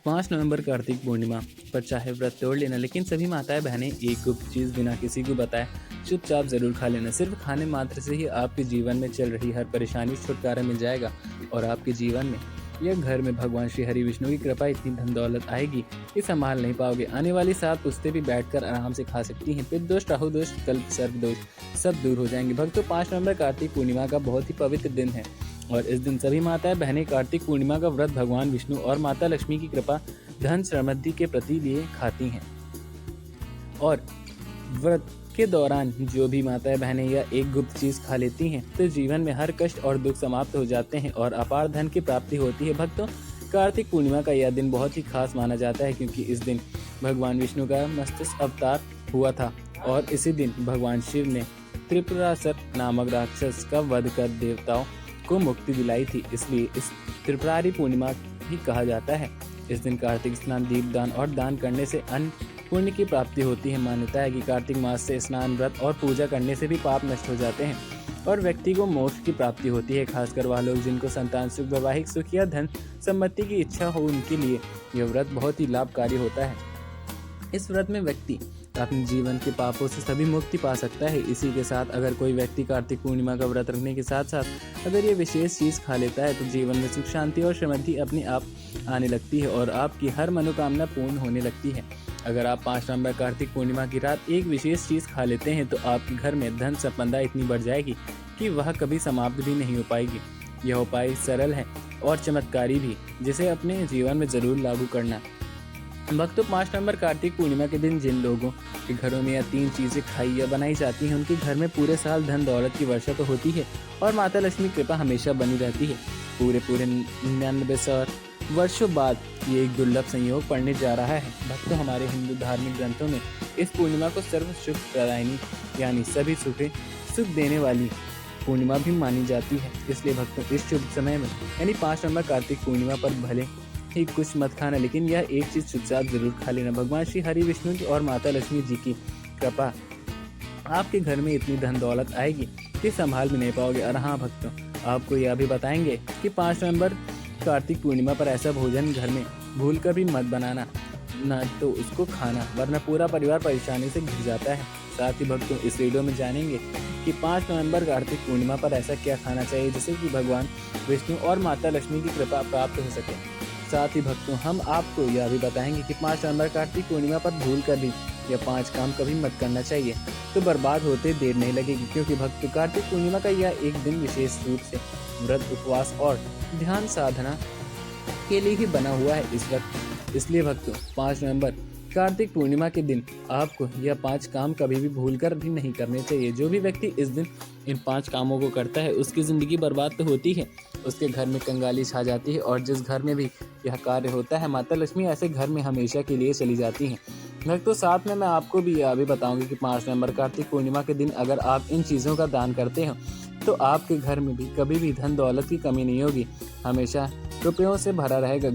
5 नवंबर कार्तिक पूर्णिमा पर चाहे व्रत तोड़ लेना, लेकिन सभी माताएं बहनें एक गुप्त चीज़ बिना किसी को बताए चुपचाप जरूर खा लेना। सिर्फ खाने मात्र से ही आपके जीवन में चल रही हर परेशानी से छुटकारा मिल जाएगा और आपके जीवन में यह घर में भगवान श्री हरि विष्णु की कृपा इतनी धन दौलत आएगी कि संभाल नहीं पाओगे। आने वाली 7 पुस्तें भी बैठकर आराम से खा सकती हैं। पितृ दोष, राहु दोष, कल्प सर्प दोष सब दूर हो जाएंगे। भक्तों, 5 नवंबर कार्तिक पूर्णिमा का बहुत ही पवित्र दिन है और इस दिन सभी माताएं बहनें कार्तिक पूर्णिमा का व्रत भगवान विष्णु और माता लक्ष्मी की कृपा धन समृद्धि के प्रति लिए खाती हैं। और व्रत के दौरान जो भी माताएं बहनें या एक गुप्त चीज खा लेती हैं तो जीवन में हर कष्ट और दुख समाप्त हो जाते हैं और अपार धन की प्राप्ति होती है। भक्तों, कार्तिक पूर्णिमा का यह दिन बहुत ही खास माना जाता है क्योंकि इस दिन भगवान विष्णु का मत्स्य अवतार हुआ था और इसी दिन भगवान शिव ने त्रिपुरासुर नामक राक्षस का वध कर देवताओं को मुक्ति दिलाई थी, इसलिए इस त्रिपुरारी पूर्णिमा भी कहा जाता है। इस दिन कार्तिक स्नान, दीपदान और दान करने से अन्न पुण्य की प्राप्ति होती है। मान्यता है कि कार्तिक मास से स्नान, व्रत और पूजा करने से भी पाप नष्ट हो जाते हैं और व्यक्ति को मोक्ष की प्राप्ति होती है। खासकर वह लोग जिनको संतान सुख, वैवाहिक सुख या धन संपत्ति की इच्छा हो, उनके लिए यह व्रत बहुत ही लाभकारी होता है। इस व्रत में व्यक्ति अपने जीवन के पापों से सभी मुक्ति पा सकता है। इसी के साथ अगर कोई व्यक्ति कार्तिक पूर्णिमा का व्रत रखने के साथ साथ अगर ये विशेष चीज़ खा लेता है तो जीवन में सुख, शांति और समृद्धि अपने आप आने लगती है और आपकी हर मनोकामना पूर्ण होने लगती है। अगर आप 5 नवंबर कार्तिक पूर्णिमा की रात एक विशेष चीज़ खा लेते हैं तो आपके घर में धन संपदा इतनी बढ़ जाएगी कि वह कभी समाप्त भी नहीं हो पाएगी। यह उपाय सरल है और चमत्कारी भी, जिसे अपने जीवन में जरूर लागू करना। भक्तों, 5 नवंबर कार्तिक पूर्णिमा के दिन जिन लोगों के घरों में यह 3 चीज़ें खाई या बनाई जाती हैं उनके घर में पूरे साल धन दौलत की वर्षा तो होती है और माता लक्ष्मी की कृपा हमेशा बनी रहती है। पूरे 99 वर्षों बाद ये एक दुर्लभ संयोग पड़ने जा रहा है। भक्तों, हमारे हिंदू धार्मिक ग्रंथों में इस पूर्णिमा को सर्व सुख प्रदायिनी यानी सभी सुख देने वाली पूर्णिमा भी मानी जाती है। इसलिए भक्तों, इस शुभ समय में यानी 5 नवंबर कार्तिक पूर्णिमा पर भले ही कुछ मत खाना, लेकिन यह एक चीज़ चुपचाप जरूर खा लेना। भगवान श्री हरि विष्णु की और माता लक्ष्मी जी की कृपा आपके घर में इतनी धन दौलत आएगी कि संभाल भी नहीं पाओगे। और हाँ भक्तों, आपको यह भी बताएंगे कि 5 नवंबर कार्तिक पूर्णिमा पर ऐसा भोजन घर में भूल कर भी मत बनाना, ना तो उसको खाना, वरना पूरा परिवार परेशानी से घिर जाता है। साथ ही भक्तों, इस वीडियो में जानेंगे कि 5 नवंबर कार्तिक पूर्णिमा पर ऐसा क्या खाना चाहिए जिससे कि भगवान विष्णु और माता लक्ष्मी की कृपा प्राप्त हो सके। साथ ही भक्तों, हम आपको यह भी बताएंगे कि 5 नवंबर कार्तिक पूर्णिमा पर भूल कर भी यह 5 काम कभी मत करना चाहिए तो बर्बाद होते देर नहीं लगेगी, क्योंकि भक्तों, कार्तिक पूर्णिमा का यह एक दिन विशेष रूप से व्रत, उपवास और ध्यान साधना के लिए ही बना हुआ है इस वक्त। इसलिए भक्तों, 5 नवंबर कार्तिक पूर्णिमा के दिन आपको यह 5 काम कभी भी भूल कर भी नहीं करने चाहिए। जो भी व्यक्ति इस दिन इन 5 कामों को करता है उसकी ज़िंदगी बर्बाद तो होती है, उसके घर में कंगाली छा जाती है और जिस घर में भी यह कार्य होता है माता लक्ष्मी ऐसे घर में हमेशा के लिए चली जाती हैं। भक्तों, साथ में मैं आपको भी यह भी बताऊंगी कि 5 नवंबर कार्तिक पूर्णिमा के दिन अगर आप इन चीज़ों का दान करते हो तो आपके घर में भी कभी भी धन दौलत की कमी नहीं होगी, हमेशा रुपयों से भरा रहेगा।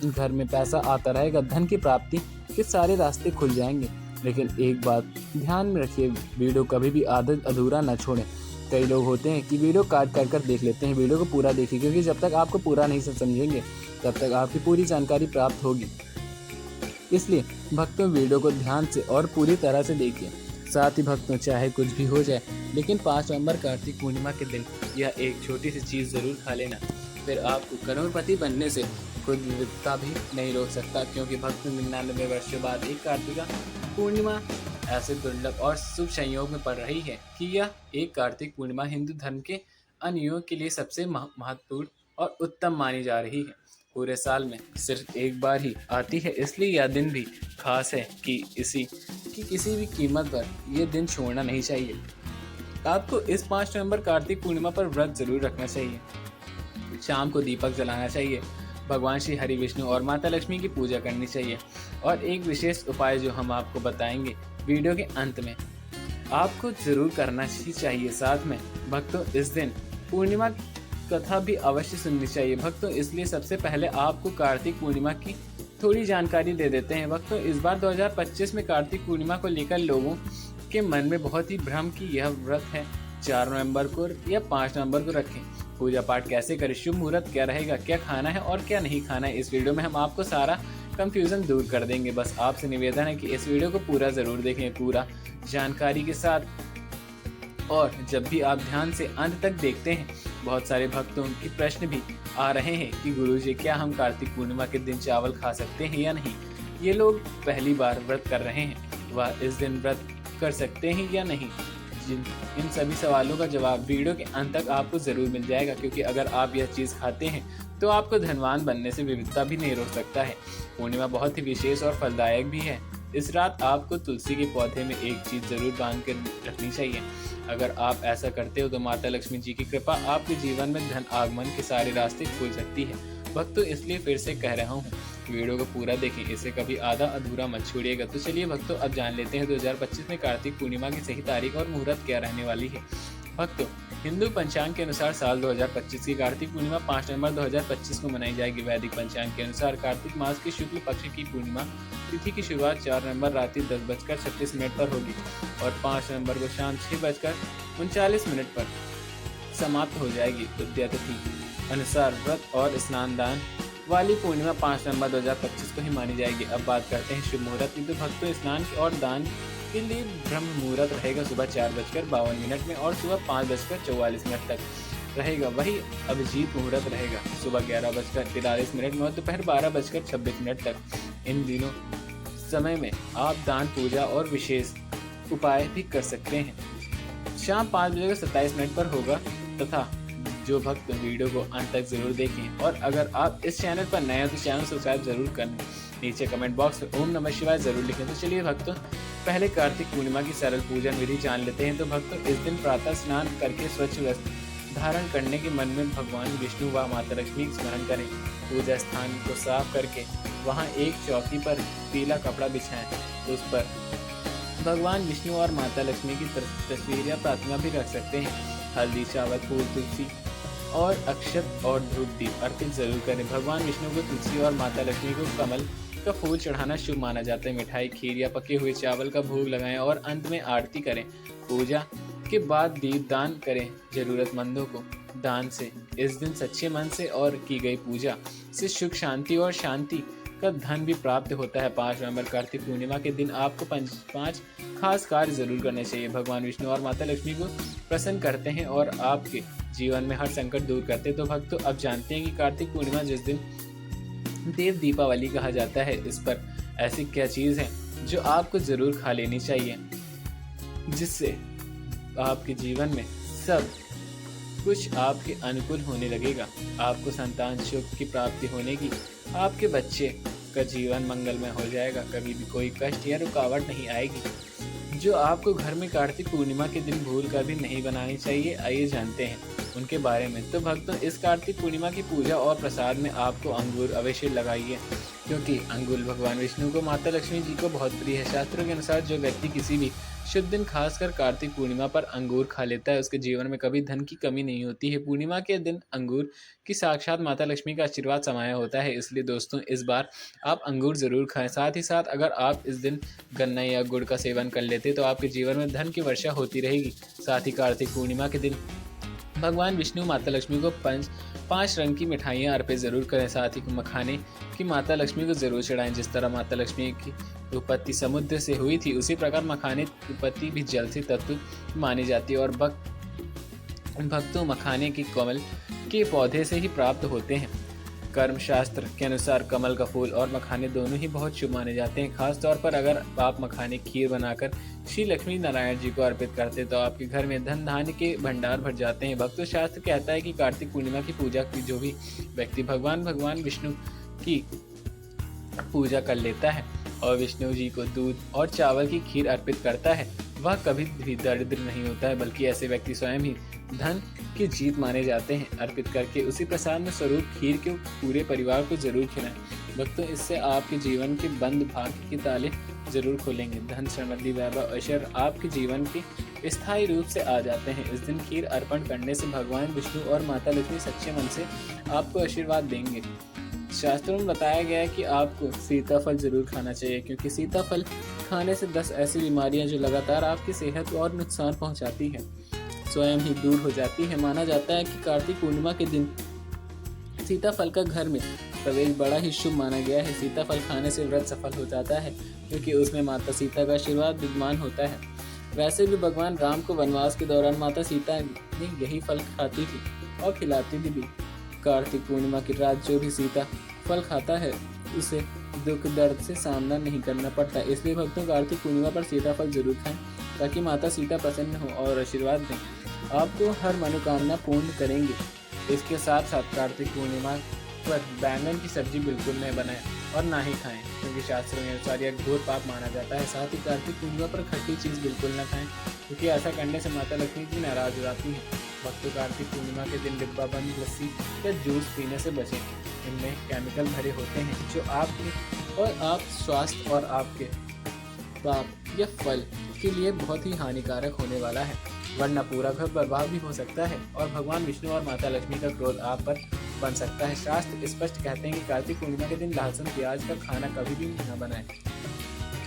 घर में पैसा आता रहेगा, धन की प्राप्ति के सारे रास्ते खुल जाएंगे। लेकिन एक बात ध्यान में रखिए, वीडियो कभी भी आधा अधूरा न छोड़ें। कई लोग होते हैं कि वीडियो काट कर देख लेते हैं, वीडियो को पूरा देखिए, क्योंकि जब तक आपको पूरा नहीं समझेंगे तब तक आपकी पूरी जानकारी प्राप्त होगी। इसलिए भक्तों, वीडियो को ध्यान से और पूरी तरह से देखिए। साथ ही भक्तों, चाहे कुछ भी हो जाए, लेकिन 5 नवंबर कार्तिक पूर्णिमा के दिन यह एक छोटी सी चीज़ ज़रूर खा लेना, फिर आपको करोड़पति बनने से कोई विविधता भी नहीं रोक सकता। क्योंकि भक्तों, 99 वर्षों बाद एक कार्तिका पूर्णिमा ऐसे दुर्लभ और शुभ संयोग में पड़ रही है कि यह एक कार्तिक पूर्णिमा हिंदू धर्म के अनुयायियों के लिए सबसे महत्वपूर्ण और उत्तम मानी जा रही है। पूरे साल में सिर्फ एक बार ही आती है, इसलिए यह दिन भी खास है कि किसी भी कीमत पर यह दिन छोड़ना नहीं चाहिए। आपको इस 5 नवंबर कार्तिक पूर्णिमा पर व्रत जरूर रखना चाहिए। शाम को दीपक जलाना चाहिए, भगवान श्री हरि विष्णु और माता लक्ष्मी की पूजा करनी चाहिए। और एक विशेष उपाय जो हम आपको बताएंगे वीडियो के अंत में, आपको जरूर करना ही चाहिए। साथ में भक्तों, इस दिन पूर्णिमा कथा भी अवश्य सुननी चाहिए। भक्तों, इसलिए सबसे पहले आपको कार्तिक पूर्णिमा की थोड़ी जानकारी दे देते हैं। भक्तों, इस बार 2025 में कार्तिक पूर्णिमा को लेकर लोगों के मन में बहुत ही भ्रम की यह व्रत है 4 नवंबर को या 5 नवंबर को रखें। पूजा पाठ कैसे करें, शुभ मुहूर्त क्या रहेगा, क्या खाना है और क्या नहीं खाना है, इस वीडियो में हम आपको सारा कंफ्यूजन दूर कर देंगे। बस आपसे निवेदन है कि इस वीडियो को पूरा ज़रूर देखें, पूरा जानकारी के साथ। और जब भी आप ध्यान से अंत तक देखते हैं, बहुत सारे भक्तों के प्रश्न भी आ रहे हैं कि गुरुजी क्या हम कार्तिक पूर्णिमा के दिन चावल खा सकते हैं या नहीं। ये लोग पहली बार व्रत कर रहे हैं, वह इस दिन व्रत कर सकते हैं या नहीं। इन सभी सवालों का जवाब वीडियो के अंत तक आपको ज़रूर मिल जाएगा, क्योंकि अगर आप यह चीज़ खाते हैं तो आपको धनवान बनने से विविधता भी नहीं रोक सकता है। पूर्णिमा बहुत ही विशेष और फलदायक भी है। इस रात आपको तुलसी के पौधे में एक चीज़ ज़रूर बांध कर रखनी चाहिए। अगर आप ऐसा करते हो तो माता लक्ष्मी जी की कृपा आपके जीवन में धन आगमन के सारे रास्ते खुल सकती है। भक्तों, इसलिए फिर से कह रहा हूँ, वीडियो को पूरा देखें, इसे कभी आधा अधूरा मत छोड़िएगा। तो चलिए भक्तों, अब जान लेते हैं 2025 में कार्तिक पूर्णिमा की सही तारीख और मुहूर्त क्या रहने वाली है। भक्तों, हिंदू पंचांग के अनुसार साल 2025 की कार्तिक पूर्णिमा 5 नवंबर 2025 को मनाई जाएगी। वैदिक पंचांग के अनुसार कार्तिक मास की शुक्ल पक्ष की पूर्णिमा तिथि की शुरुआत 4 नवंबर रात्रि 10:36 पर होगी और 5 नवंबर को शाम 6:39 पर समाप्त हो जाएगी। उदया तिथि अनुसार व्रत और स्नान दान वाली पूर्णिमा 5 नवंबर 2025 को ही मानी जाएगी। अब बात करते हैं शुभ मुहूर्त की। तो भक्तों, स्नान और दान के लिए ब्रह्म मुहूर्त रहेगा सुबह 4:52 में और सुबह 5:44 तक रहेगा। वही अभिजीत मुहूर्त रहेगा सुबह 11:43 में और दोपहर 12:26 तक। इन दिनों समय में आप दान, पूजा और विशेष उपाय भी कर सकते हैं। शाम 5:27 पर होगा। तथा जो भक्त वीडियो को अंत तक जरूर देखें, और अगर आप इस चैनल पर नए हैं तो चैनल सब्सक्राइब जरूर करें। नीचे कमेंट बॉक्स में ओम नमः शिवाय जरूर लिखें। तो चलिए भक्तों, पहले कार्तिक पूर्णिमा की सरल पूजन विधि जान लेते हैं। तो भक्तों, इस दिन प्रातः स्नान करके स्वच्छ वस्त्र धारण करने के मन में भगवान विष्णु व माता लक्ष्मी का स्मरण करें। पूजा स्थान को साफ करके वहां एक चौकी पर पीला कपड़ा बिछाएं। तो उस पर भगवान विष्णु और माता लक्ष्मी की तस्वीर या प्रतिमा भी रख सकते हैं। हल्दी, चावल, फूल, तुलसी और अक्षत और धूप दीप अर्पित जरूर करें। भगवान विष्णु को तुलसी और माता लक्ष्मी को कमल का फूल चढ़ाना शुभ माना जाता है। मिठाई, खीर या पके हुए चावल का भोग लगाएं और अंत में आरती करें। पूजा के बाद दीप दान करें जरूरतमंदों को। दान से इस दिन सच्चे मन से और की गई पूजा से सुख, शांति और शांति का धन भी प्राप्त होता है। 5 नवंबर कार्तिक पूर्णिमा के दिन आपको 5 खास कार्य जरूर करने चाहिए। भगवान विष्णु और माता लक्ष्मी को प्रसन्न करते हैं और आपके जीवन में हर संकट दूर करते हैं। तो भक्तों, अब जानते हैं कि कार्तिक पूर्णिमा जिस दिन देव दीपावली कहा जाता है, इस पर ऐसी क्या चीज़ है जो आपको जरूर खा लेनी चाहिए, जिससे आपके जीवन में सब कुछ आपके अनुकूल होने लगेगा। आपको संतान सुख की प्राप्ति होने की, आपके बच्चे का जीवन मंगलमय हो जाएगा, कभी भी कोई कष्ट या रुकावट नहीं आएगी, जो आपको घर में कार्तिक पूर्णिमा के दिन भूल कर भी नहीं बनानी चाहिए। आइए जानते हैं उनके बारे में। तो भक्तों, इस कार्तिक पूर्णिमा की पूजा और प्रसाद में आपको अंगूर अवश्य लगाइए, क्योंकि अंगूर भगवान विष्णु को, माता लक्ष्मी जी को बहुत प्रिय है। शास्त्रों के अनुसार जो व्यक्ति किसी भी शुभ दिन खासकर कार्तिक पूर्णिमा पर अंगूर खा लेता है, उसके जीवन में कभी धन की कमी नहीं होती है। पूर्णिमा के दिन अंगूर की साक्षात माता लक्ष्मी का आशीर्वाद समाया होता है। इसलिए दोस्तों, इस बार आप अंगूर जरूर खाएं। साथ ही साथ अगर आप इस दिन गन्ना या गुड़ का सेवन कर लेते तो आपके जीवन में धन की वर्षा होती रहेगी। साथ ही कार्तिक पूर्णिमा के दिन भगवान विष्णु, माता लक्ष्मी को 5 रंग की मिठाइयाँ अर्पित जरूर करें। साथ ही मखाने की माता लक्ष्मी को जरूर चढ़ाएं। जिस तरह माता लक्ष्मी की उत्पत्ति समुद्र से हुई थी, उसी प्रकार मखाने की उत्पत्ति भी जल से तत्व मानी जाती है और भक्तों, मखाने की कमल के पौधे से ही प्राप्त होते हैं। कर्म शास्त्र के अनुसार कमल का फूल और मखाने दोनों ही बहुत शुभ माने जाते हैं। खास तौर पर अगर आप मखाने खीर बनाकर श्री लक्ष्मी नारायण जी को अर्पित करते तो आपके घर में धन धान्य के भंडार भर जाते हैं। भक्तों, शास्त्र कहता है कि कार्तिक पूर्णिमा की पूजा की जो भी व्यक्ति भगवान विष्णु की पूजा कर लेता है और विष्णु जी को दूध और चावल की खीर अर्पित करता है, वह कभी भी दरिद्र नहीं होता है, बल्कि ऐसे व्यक्ति स्वयं ही धन की जीत माने जाते हैं। अर्पित करके उसी प्रसाद में स्वरूप खीर के पूरे परिवार को जरूर खिलाएं। भक्तों, इससे आपके जीवन के बंद भाग्य के ताले जरूर खोलेंगे। धन, समृद्धि, वैभव, ऐश्वर्य आपके जीवन के स्थायी रूप से आ जाते हैं। इस दिन खीर अर्पण करने से भगवान विष्णु और माता लक्ष्मी सच्चे मन से आपको आशीर्वाद देंगे। शास्त्रों में बताया गया है कि आपको सीताफल जरूर खाना चाहिए, क्योंकि सीताफल खाने से 10 ऐसी बीमारियां जो लगातार आपकी सेहत को और नुकसान पहुंचाती हैं, स्वयं ही दूर हो जाती है। माना जाता है कि कार्तिक पूर्णिमा के दिन सीताफल का घर में प्रवेश बड़ा ही शुभ माना गया है। सीताफल खाने से व्रत सफल हो जाता है क्योंकि उसमें माता सीता का आशीर्वाद विद्यमान होता है। वैसे भी भगवान राम को वनवास के दौरान माता सीता ने यही फल खाती थी और खिलाती थी भी। कार्तिक पूर्णिमा की रात जो भी सीता फल खाता है उसे दुख दर्द से सामना नहीं करना पड़ता। इसलिए भक्तों कार्तिक पूर्णिमा पर सीताफल जरूर खाएं ताकि माता सीता प्रसन्न हो और आशीर्वाद दें। आपको हर मनोकामना पूर्ण करेंगे। इसके साथ साथ कार्तिक पूर्णिमा पर बैंगन की सब्जी बिल्कुल न बनाएं और ना ही खाएं क्योंकि शास्त्रों के अनुसार यह घोर पाप माना जाता है। साथ ही कार्तिक पूर्णिमा पर खट्टी चीज़ बिल्कुल न खाएं क्योंकि ऐसा करने से माता लक्ष्मी जी नाराज हो जाती है। भक्तों कार्तिक पूर्णिमा के दिन डिब्बा बंद लस्सी या जूस पीने से बचें। इनमें केमिकल भरे होते हैं जो आपके और आप स्वास्थ्य और आपके पाप या फल के लिए बहुत ही हानिकारक होने वाला है, वरना पूरा घर बर्बाद भी हो सकता है और भगवान विष्णु और माता लक्ष्मी का क्रोध आप पर बन सकता है। शास्त्र स्पष्ट कहते हैं कि कार्तिक पूर्णिमा के दिन लहसुन प्याज का खाना कभी भी न बनाएं,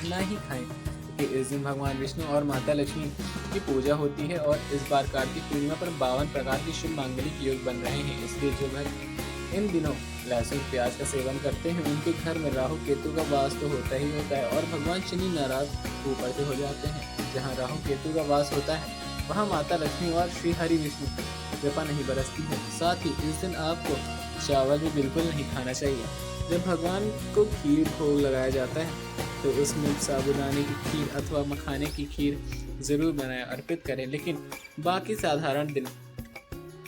ना ही खाएं क्योंकि इस दिन भगवान विष्णु और माता लक्ष्मी की पूजा होती है और इस बार कार्तिक पूर्णिमा पर 52 प्रकार के शुभ मांगलिक योग बन रहे हैं। इसलिए जो घर इन दिनों लहसुन प्याज का सेवन करते हैं उनके घर में राहु केतु का वास तो होता ही होता है और भगवान शनि नाराज ऊपर से हो जाते हैं। जहाँ राहु केतु का वास होता है वहाँ माता लक्ष्मी और श्री हरि विष्णु कृपा नहीं बरसती है। साथ ही इस दिन आपको चावल भी बिल्कुल नहीं खाना चाहिए। जब भगवान को खीर भोग लगाया जाता है तो उसमें साबूदाने की खीर अथवा मखाने की खीर जरूर बनाएं, अर्पित करें। लेकिन बाकी साधारण दिन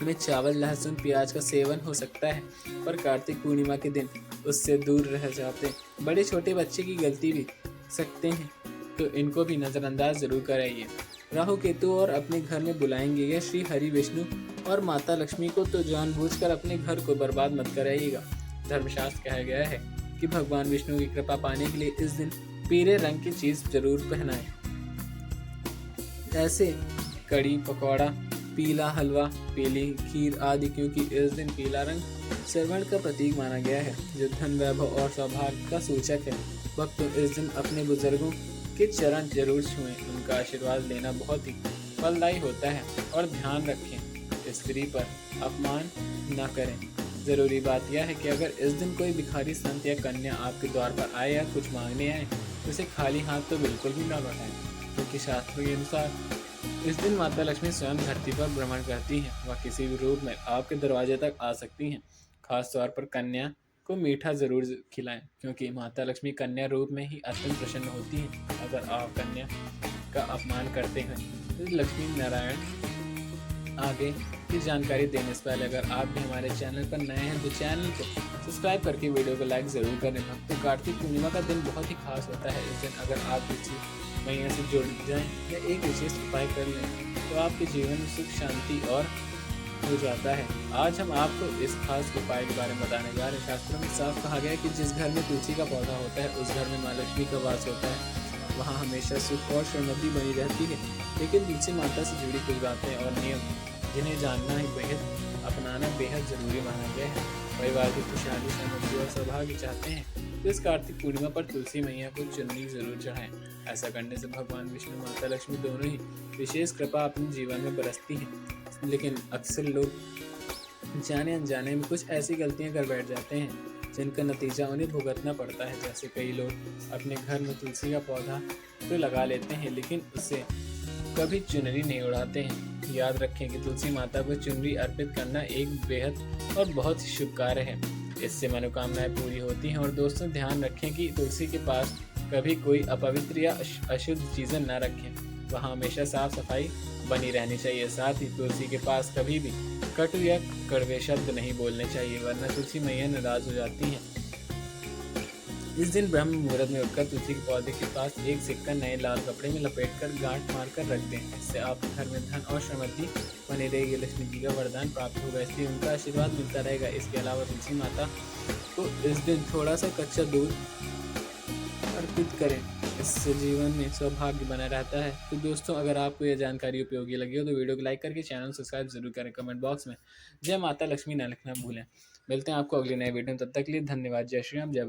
में चावल लहसुन प्याज का सेवन हो सकता है पर कार्तिक पूर्णिमा के दिन उससे दूर रह जाते। बड़े छोटे बच्चे की गलती भी सकते हैं तो इनको भी नज़रअंदाज जरूर कराइए। राहु केतु और अपने घर में बुलाएंगे या श्री हरि विष्णु और माता लक्ष्मी को तो जानबूझकर अपने घर को बर्बाद मत कराइएगा। धर्मशास्त्र कहा गया है कि भगवान विष्णु की कृपा पाने के लिए इस दिन पीले रंग की चीज जरूर पहनाएं, ऐसे कड़ी पकौड़ा, पीला हलवा, पीली खीर आदि, क्योंकि इस दिन पीला रंग श्रवण का प्रतीक माना गया है जो धन वैभव और सौभाग्य का सूचक है। भक्तों इस दिन अपने बुजुर्गों के चरण जरूर छुएं, उनका आशीर्वाद लेना बहुत ही फलदायी होता है। और ध्यान रखें स्त्री पर अपमान न करें। जरूरी बात यह है कि अगर इस दिन कोई भिखारी संत या कन्या आपके द्वार पर आए या कुछ मांगने आए तो उसे खाली हाथ तो बिल्कुल भी न लौटाएं क्योंकि शास्त्रों के अनुसार इस दिन माता लक्ष्मी स्वयं धरती पर भ्रमण करती हैं। वह किसी भी रूप में आपके दरवाजे तक आ सकती हैं। खास तौर पर कन्या को मीठा जरूर खिलाएं क्योंकि माता लक्ष्मी कन्या रूप में ही अत्यंत प्रसन्न होती हैं। अगर आप कन्या का अपमान करते हैं तो लक्ष्मी नारायण आगे की जानकारी देने से पहले अगर आप भी हमारे चैनल पर नए हैं तो चैनल को सब्सक्राइब करके वीडियो को लाइक ज़रूर करें। तो कार्तिक पूर्णिमा का दिन बहुत ही खास होता है। इस दिन अगर आप किसी मैया से जुड़ जाएं या एक विशेष उपाय कर लें तो आपके जीवन में सुख शांति और हो जाता है। आज हम आपको इस खास उपाय के बारे में बताने जा रहे हैं। शास्त्रों में साफ कहा गया है कि जिस घर में तुलसी का पौधा होता है उस घर में माँ लक्ष्मी का वास होता है, वहाँ हमेशा सुख और समृद्धि बनी रहती है। लेकिन तुलसी माता से जुड़ी कुछ बातें और नियम जिन्हें जानना ही अपनाना बेहद ज़रूरी माना गया है। परिवार की खुशहाली समृद्धि और सौभाग्य चाहते हैं तो इस कार्तिक पूर्णिमा पर तुलसी मैया को चुन्नी जरूर चढ़ाएं। ऐसा करने से भगवान विष्णु माता लक्ष्मी दोनों ही विशेष कृपा अपने जीवन में बरसती हैं। लेकिन अक्सर लोग जाने अनजाने में कुछ ऐसी गलतियां कर बैठ जाते हैं जिनका नतीजा उन्हें भुगतना पड़ता है। जैसे कई लोग अपने घर में तुलसी का पौधा तो लगा लेते हैं लेकिन उससे कभी चुनरी नहीं उड़ाते हैं। याद रखें कि तुलसी माता को चुनरी अर्पित करना एक बेहद और बहुत ही शुभ कार्य है। इससे मनोकामनाएं पूरी होती हैं। और दोस्तों ध्यान रखें कि तुलसी के पास कभी कोई अपवित्र या अशुद्ध चीज़ें न रखें। वहाँ हमेशा साफ सफाई बनी रहनी चाहिए। साथ ही तुलसी के पास कभी भी कटु या कड़वे शब्द नहीं बोलने चाहिए वरना तुलसी मैया नाराज हो जाती हैं। इस दिन ब्रह्म मुहूर्त में उठकर तुलसी के पौधे के पास एक सिक्का नए लाल कपड़े में लपेटकर गांठ मारकर रख दें। इससे आपके घर में धन और समृद्धि बनी रहेगी, लक्ष्मी जी का वरदान प्राप्त होगा, इसलिए उनका आशीर्वाद मिलता रहेगा। इसके अलावा तुलसी माता को इस दिन थोड़ा सा कच्चा दूध अर्पित करें, इससे जीवन में सौभाग्य बना रहता है। तो दोस्तों अगर आपको यह जानकारी उपयोगी लगी हो तो वीडियो को लाइक करके चैनल सब्सक्राइब जरूर करें। कमेंट बॉक्स में जय माता लक्ष्मी न लिखना भूलें। मिलते हैं आपको अगली नए वीडियो में, तब तक के लिए धन्यवाद। जय श्री राम, जय